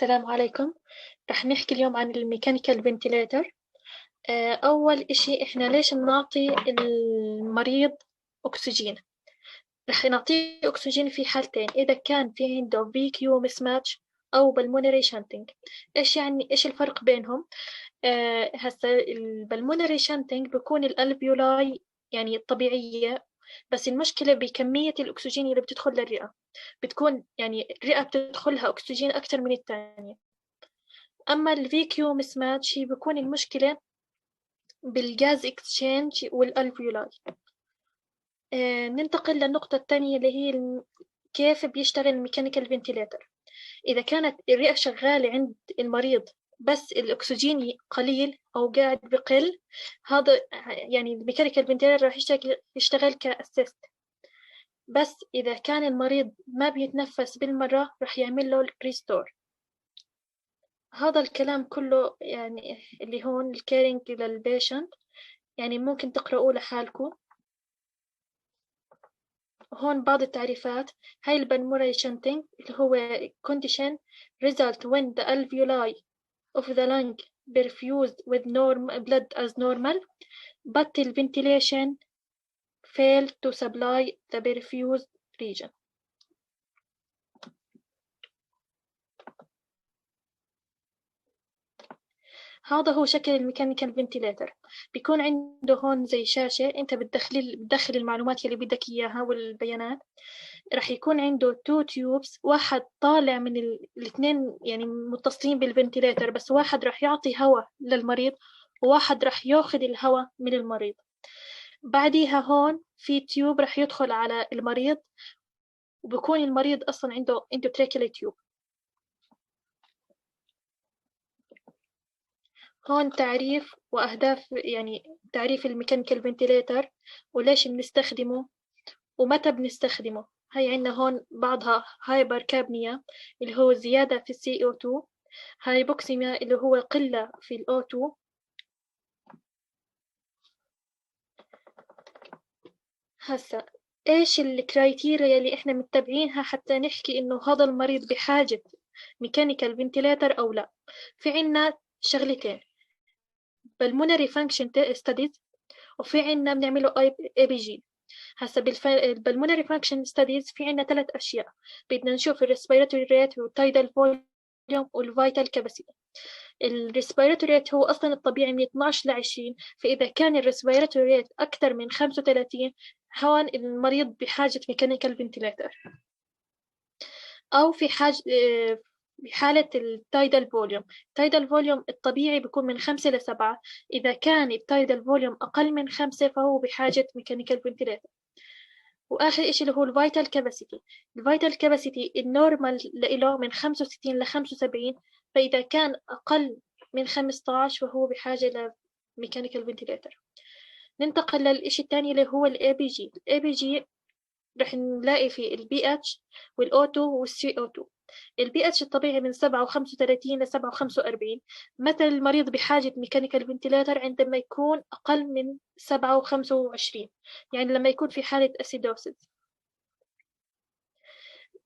السلام عليكم. رح نحكي اليوم عن الميكانيكال فنتيليتر. أول إشي إحنا ليش بنعطي المريض أكسجين؟ رح نعطيه أكسجين في حالتين، إذا كان في عنده VQ mismatch أو pulmonary shunting. إيش الفرق بينهم؟ هسا البلمونري شانتنج بكون الألفيولاي يعني الطبيعية، بس المشكلة بكمية الأكسجين اللي بتدخل للرئة، بتكون يعني الرئة بتدخلها أكسجين أكتر من الثانية. أما ال VQ mismatch هي بكون المشكلة بالجاز اكسشينج والألفيولاي. ننتقل للنقطة الثانية اللي هي كيف بيشتغل الميكانيكال فنتيليتر. إذا كانت الرئة شغالة عند المريض بس الأكسجين قليل أو قاعد بقل، هذا يعني الميكانيكال فنتيليتر راح يشتغل كأسيست. بس إذا كان المريض ما بيتنفس بالمرة راح يعمل له ريستور. هذا الكلام كله يعني اللي هون الكيرنج للبيشنت، يعني ممكن تقرأوه لحالكم. هون بعض التعريفات. هاي البلمونري شنتنج اللي هو condition result when the alveoli of the lung perfused with blood as normal but the ventilation failed to supply the perfused region. هذا هو شكل الميكانيكال فنتيليتر. بيكون عنده هون زي شاشة انت بتدخل المعلومات اللي بدك اياها والبيانات. راح يكون عنده 2 تيوبس، واحد طالع من الاثنين يعني متصلين بالفنتيليتر، بس واحد راح يعطي هواء للمريض وواحد راح ياخذ الهواء من المريض. بعديها هون في تيوب راح يدخل على المريض، وبكون المريض اصلا عنده تريكيلي تيوب. هون تعريف وأهداف، يعني تعريف الميكانيكال فنتيليتر وليش بنستخدمه ومتى بنستخدمه. هاي عنا هون بعضها هايبر كابنيا اللي هو زيادة في CO2، هايبوكسيميا اللي هو قلة في الO2. هسا إيش الكرايتيريا اللي إحنا متبعينها حتى نحكي إنه هذا المريض بحاجة ميكانيكال فنتيليتر أو لا؟ في عنا شغلتين، pulmonary function studies، وفي عنا بنعمله ABG. هسا بالpulmonary function studies في عنا 3 أشياء، بدنا نشوف الريسبيراتوري ريت والتايدال فوليوم والفيتال كاباسيتي. الريسبيراتوري ريت هو أصلا الطبيعي من 12 ل 20، فإذا كان الريسبيراتوري ريت أكثر من 35 هون المريض بحاجة ميكانيكال فنتيليتر. أو في بحالة التايدال فوليوم. التايدال فوليوم الطبيعي بيكون من 5 ل 7، إذا كان التايدال فوليوم أقل من 5 فهو بحاجة ميكانيكال فنتيليتر. وآخر إشي اللي هو الفيتال كاباسيتي. الفيتال كاباسيتي النورمال له من 65 ل 75، فإذا كان أقل من 15 فهو بحاجة لميكانيكال فنتيليتر. ننتقل للإشي الثاني اللي هو الأي بي جي. الأي بي جي رح نلاقي فيه البي اتش والأوتو والسي او 2. البي اتش الطبيعي من 7.35 ل 7.45. مثل المريض بحاجة ميكانيكال فنتيلاتر عندما يكون أقل من 7.25، يعني لما يكون في حالة أسيدوسيس.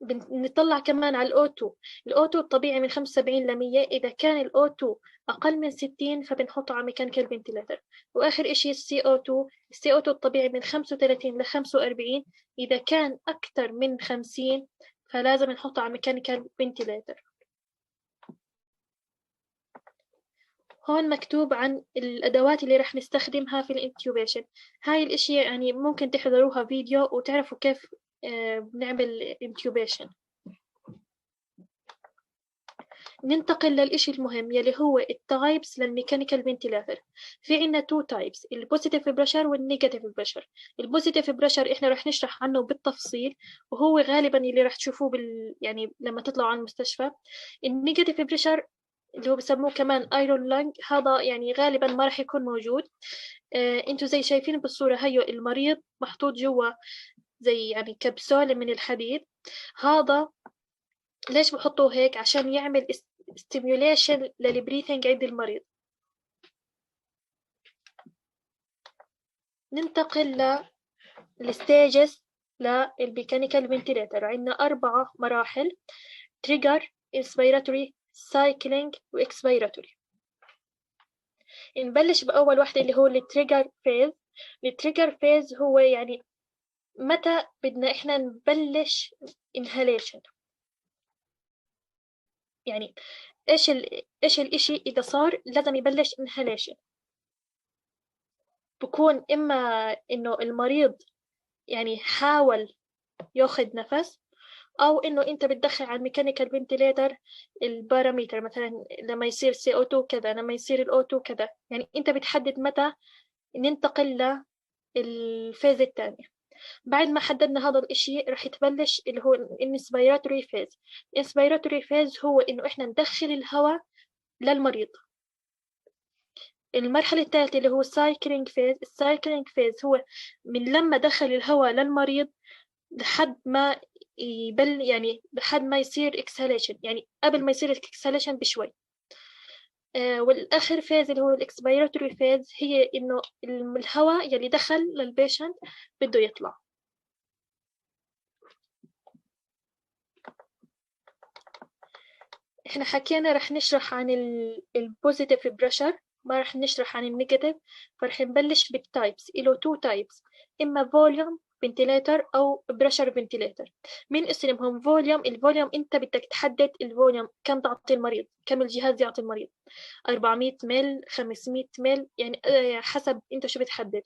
بنطلع كمان على الأوتو. الأوتو الطبيعي من 75 ل 100، إذا كان الأوتو أقل من 60 فبنحطه على ميكانيكال فنتيلاتر. وآخر إشي السي او 2. السي او 2 الطبيعي من 35 ل 45، إذا كان أكثر من 50 فلازم نحطه على ميكانيكال فنتيلاتر. هون مكتوب عن الأدوات اللي رح نستخدمها في الانتيوبيشن. هاي الإشي يعني ممكن تحضروها فيديو وتعرفوا كيف بنعمل انتيوبيشن. ننتقل للإشي المهم يلي هو التايبس للميكانيكال فنتيلاتر. في عنا 2 تايبس، البوزيتيف بريشر والنيجاتيف بريشر. البوزيتيف بريشر احنا رح نشرح عنه بالتفصيل، وهو غالبا اللي رح تشوفوه يعني لما تطلعوا عن المستشفى. النيجاتيف بريشر اللي هو بسموه كمان ايرون لانج، هذا يعني غالبا ما رح يكون موجود. انتوا زي شايفين بالصورة هيو المريض محطوط جوا زي يعني كبسولة من الحديد. هذا ليش بحطوه هيك؟ عشان يعمل stimulation للبريثنج عند المريض. ننتقل للستيجز للميكانيكال فنتيلاتر. عندنا 4 مراحل: trigger, inspiratory, cycling وإكسبيراتوري. نبلش بأول واحدة اللي هو التريجر فيز. التريجر فيز هو يعني متى بدنا إحنا نبلش inhalation، يعني إيش الإشي إذا صار لازم يبلش inhalation. بكون إما إنه المريض يعني حاول ياخد نفس، أو إنه أنت بتدخل على الميكانيكال فنتيليتر الباراميتر، مثلا لما يصير CO2 كذا، لما يصير الO2 كذا، يعني أنت بتحدد متى ننتقل للفيز الثانية. بعد ما حددنا هذا الإشي رح يتبلش اللي هو الانسبيراتوري فيز. الانسبيراتوري فيز هو إنه إحنا ندخل الهواء للمريض. المرحلة الثالثة اللي هو السايكلينج فيز. السايكلينج فيز هو من لما دخل الهواء للمريض لحد ما يعني لحد ما يصير اكسهاليشن، يعني قبل ما يصير اكسهاليشن بشوي. والآخر فيز اللي هو الاكسبيراتوري فيز هي إنه الهواء يلي دخل للبيشنت بده يطلع. إحنا حكينا رح نشرح عن البوزيتيف بريشر، ما رح نشرح عن النيجاتيف. فرح نبلش بالتايبس. إله تو تايبس، إما فوليوم فنتيليتر أو بريشر فنتيليتر. من اسمهم فوليوم، الفوليوم أنت بدك تحدد الفوليوم كم تعطي المريض، كم الجهاز يعطي المريض، 400 مل 500 مل، يعني حسب أنت شو بتحدد.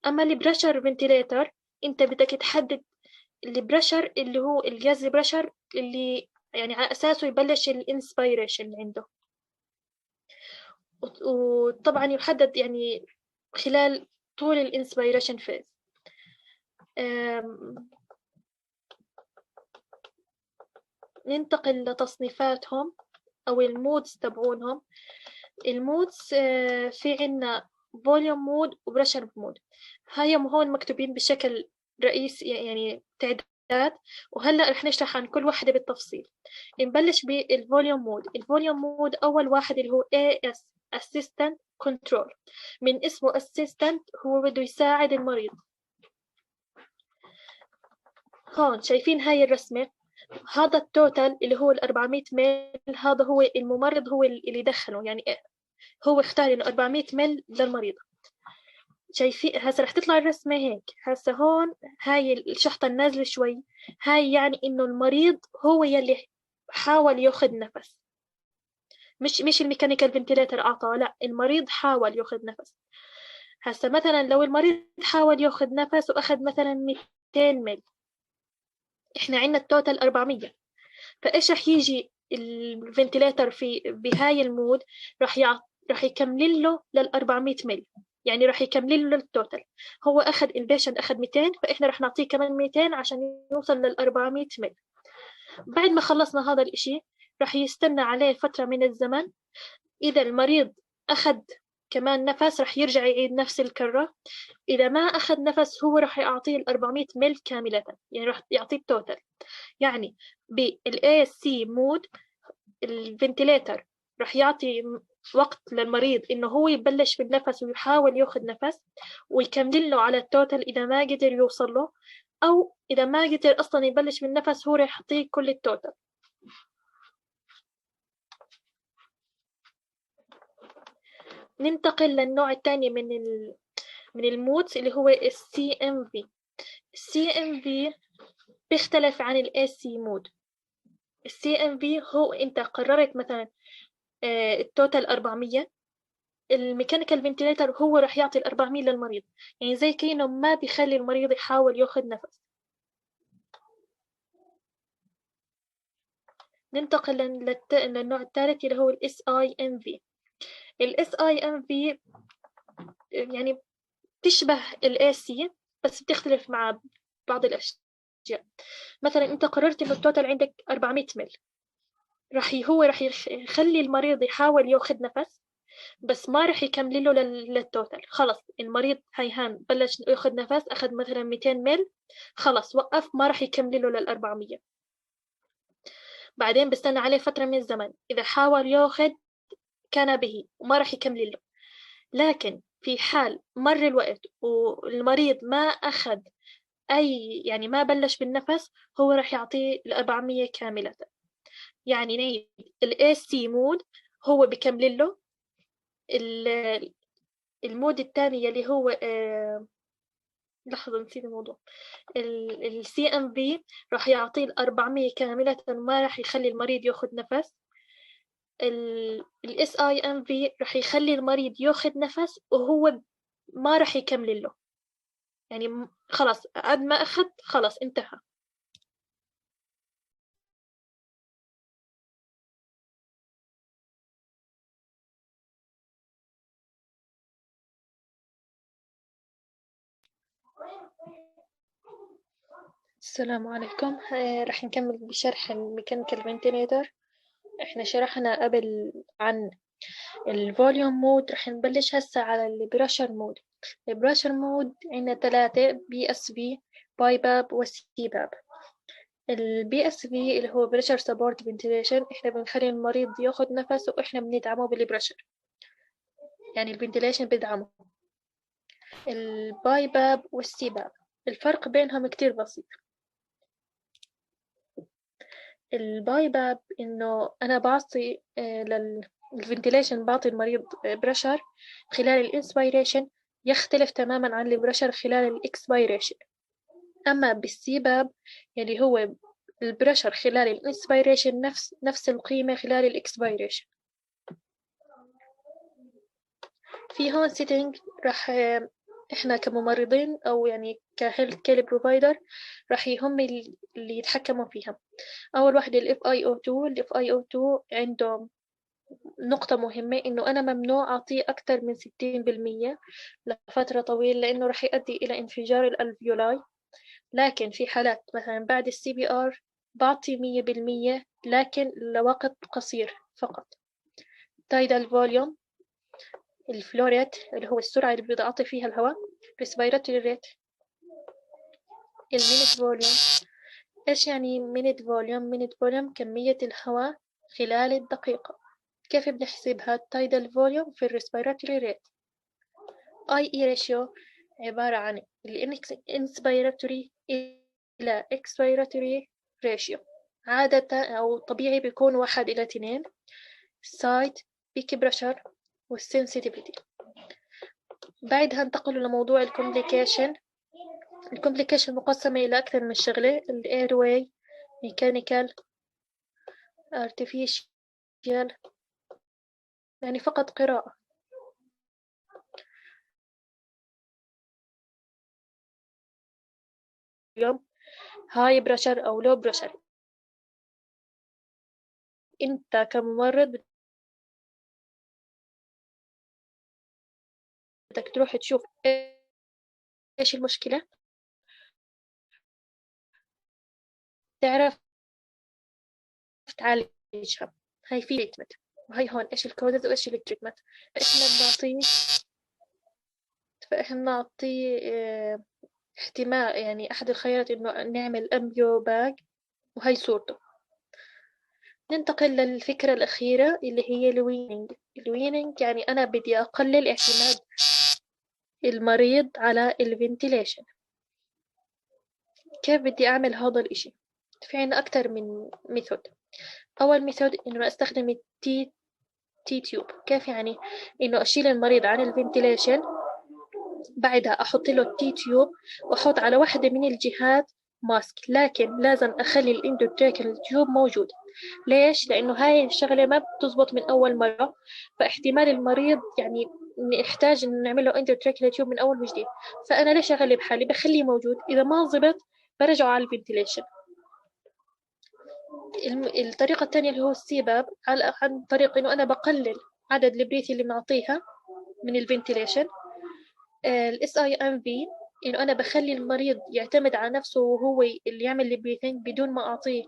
أما البريشر فنتيليتر أنت بدك تحدد البريشر اللي هو الجاز بريشر اللي يعني على أساسه يبلش الانسبيريشن عنده، وطبعا يحدد يعني خلال طول الانسبيريشن فيز. ننتقل لتصنيفاتهم أو المودز تبعونهم. المودز في عنا فوليوم مود وبريشر مود. هاي هون مكتوبين بشكل رئيسي يعني تعداد، وهلأ رح نشرح عن كل واحدة بالتفصيل. نبلش بالفوليوم مود. الفوليوم مود أول واحد اللي هو AS Assistant Control. من اسمه Assistant هو بده يساعد المريض. هون شايفين هاي الرسمة، هذا التوتال اللي هو 400 ميل، هذا هو الممرض هو اللي دخله، يعني هو اختار انه 400 مل للمريض. شايفين هسه رح تطلع الرسمة هيك. هسه هون هاي الشحطة النازلة شوي، هاي يعني انه المريض هو يلي حاول ياخذ نفس، مش الميكانيكال فنتيليتر اعطاه، لا المريض حاول ياخذ نفس. هسه مثلا لو المريض حاول ياخذ نفس واخذ مثلا 200 مل، احنا عندنا التوتال 400، فايش رح يجي الفنتيليتر بهاي المود رح يكمل له لل 400 مل، يعني رح يكمل له للتوتال. هو اخذ البيشنت اخذ 200، فاحنا رح نعطيه كمان 200 عشان يوصل لل 400 مل. بعد ما خلصنا هذا الاشي رح يستنى عليه فترة من الزمن. اذا المريض اخذ كمان نفس رح يرجع يعيد نفس الكرة. إذا ما أخذ نفس هو رح يعطيه 400 مل كاملة، يعني رح يعطيه التوتال. يعني بالASC مود الفنتيليتر رح يعطي وقت للمريض إنه هو يبلش بالنفس ويحاول ياخذ نفس ويكمل له على التوتال إذا ما قدر يوصل له، أو إذا ما قدر أصلا يبلش بالنفس هو رح يعطيه كل التوتال. ننتقل للنوع الثاني من المودز اللي هو CMV. CMV بيختلف عن AC مود. CMV هو انت قررت مثلا التوتال 400، الميكانيكال فنتيليتر هو راح يعطي 400 للمريض، يعني زي كأنه ما بيخلي المريض يحاول ياخذ نفس. ننتقل للنوع الثالث اللي هو SIMV. SIMV يعني تشبه AC بس بتختلف مع بعض الأشياء. مثلا انت قررت انه التوتال عندك 400 مل، هو راح يخلي المريض يحاول ياخذ نفس بس ما رح يكمل له للتوتال. خلص المريض هيهان بلش ياخذ نفس، اخذ مثلا 200 مل، خلص وقف، ما رح يكمل له لل 400. بعدين بستنى عليه فترة من الزمن، إذا حاول ياخذ كان به وما رح يكمل له. لكن في حال مر الوقت والمريض ما أخذ يعني ما بلش بالنفس، هو رح يعطيه ال 400 كاملة. يعني نعيد ال AC مود هو بكمل له المود الثاني اللي هو لحظة نسيت الموضوع. ال CMV راح يعطيه ال400 كاملة، ما راح يخلي المريض ياخد نفس. ال SIMV راح يخلي المريض ياخد نفس وهو ما راح يكمل له، يعني خلاص قد ما أخذ خلاص انتهى. السلام عليكم. راح نكمل بشرح الميكانيكال فنتيليتر. احنا شرحنا قبل عن الفوليوم مود، راح نبلش هسه على البريشر مود. البريشر مود عندنا 3: BSV، باي باب، وسي باب. البي اس في اللي هو بريشر سبورت فنتيليشن، احنا بنخلي المريض ياخد نفس واحنا بندعمه بالبريشر، يعني الفنتيليشن بدعمه. الباي باب والسي باب الفرق بينهم كتير بسيط. الباي باب انه انا بعطي للفنتيليشن، بعطي المريض بريشر خلال الانسبيريشن يختلف تماما عن البريشر خلال الاكسبيريشن. اما بالسي باب اللي هو البريشر خلال الانسبيريشن نفس القيمة خلال الاكسبيريشن. في هون سيتنج راح احنا كممرضين او يعني كهيلث كير بروفايدر راح يهم اللي يتحكموا فيها. اول واحدة ال FiO2. ال FiO2 عنده نقطة مهمة إنه أنا ممنوع أعطيه أكثر من 60% لفترة طويلة، لأنه رح يؤدي إلى انفجار الألفيولاي. لكن في حالات مثلا بعد CPR بعطي 100%، لكن لوقت قصير فقط. تايدال فوليوم، الفلوريت اللي هو السرعة اللي بيعطي فيها الهواء، respiratory rate، المينت فوليوم. إيش يعني مينت فوليوم؟ مينت فوليوم كمية الهواء خلال الدقيقة. كيف بنحسبها؟ التايدال فوليوم في الريسبيراتوري ريت. IE ratio عبارة عن الانسبيراتوري إلى expiratory ratio، عادة أو طبيعي بيكون 1:2. site، peak pressure، والsensitivity. بعدها انتقلوا لموضوع الكومبليكيشن. الكومبليكيشن مقسمة إلى أكثر من شغلة: الايرواي، ميكانيكال، artificial، يعني فقط قراءة. اليوم هاي بريشر أو لو بريشر، أنت كممرض بدك تروح تشوف إيش المشكلة، تعرف تعالجها. هاي في تريتمنت، وهي هون إيش الكودز وإيش التريتمنت. فإحنا بنعطيه احتمال، يعني أحد الخيارات إنه نعمل أمبيو باج، وهي صورته. ننتقل للفكرة الأخيرة اللي هي الوينينج. الوينينج يعني أنا بدي أقلل اعتماد المريض على الفنتيليشن. كيف بدي أعمل هذا الإشي؟ في عنا أكتر من ميثود. أول ميثود إنه أستخدم التي تيوب. كيف يعني؟ إنه أشيل المريض عن الفنتيليشن، بعدها أحط له التي تيوب وأحط على واحدة من الجهات ماسك، لكن لازم أخلي الاندوتراكيال تيوب موجود. ليش؟ لأنه هاي الشغلة ما بتزبط من أول مرة، فاحتمال المريض يعني نحتاج إن نعمل له اندوتراكيال تيوب من أول وجديد. فأنا ليش أغلب حالي؟ بخليه موجود، إذا ما زبط برجعه على الفنتيليشن. الطريقة الثانية اللي هو السيباب، عن طريق إنه أنا بقلل عدد البريث اللي بنعطيها من الفنتيليشن. الاس اي ام في انه انا بخلي المريض يعتمد على نفسه وهو اللي يعمل البريثنج بدون ما اعطيه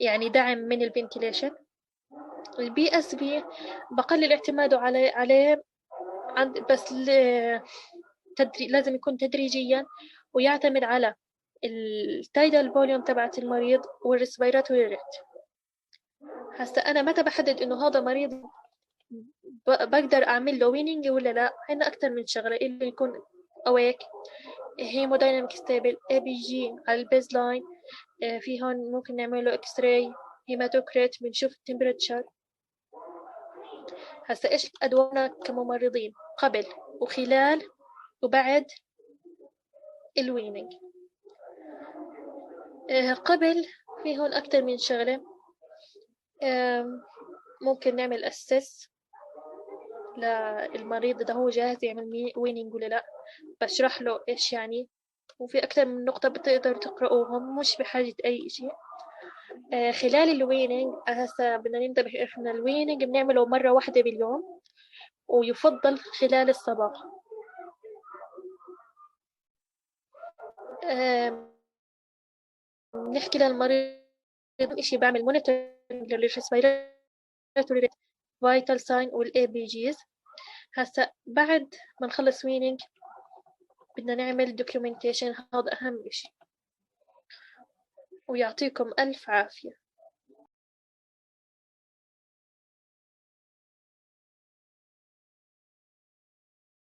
يعني دعم من الفنتيليشن. البي اس بي بقلل اعتماده عليه بس لازم يكون تدريجيا، ويعتمد على التايدال فوليوم تبعت المريض والريسبيراتوري ريت. هسا انا متى بحدد انه هذا مريض بقدر اعمل له وينينج ولا لا؟ عندنا اكثر من شغله، اللي يكون اويك، هيمودايناميك ستيبل، اي بي جي على البيز لاين، في هون ممكن نعمله اكس راي، هيماتوكريت، بنشوف التمبرتشر. هسا ايش ادوارنا كممرضين قبل وخلال وبعد الويننج؟ قبل في هون اكثر من شغله. ممكن نعمل اسس للمريض إذا هو جاهز يعمل ويننج ولا لا، بشرح له إيش يعني، وفي أكثر من نقطة بتقدر تقرأوهم، مش بحاجة أي شيء. خلال الويننج هسا بدنا ننتبه، إحنا الويننج بنعمله مرة واحدة باليوم، ويفضل خلال الصباح. نحكي للمريض إشي، بعمل مونيتور للريسبيراتوري فايتال ساين والاي بي جيز. هسا بعد ما نخلص ويننج بدنا نعمل دوكيومنتيشن، هذا أهم إشي. ويعطيكم ألف عافية.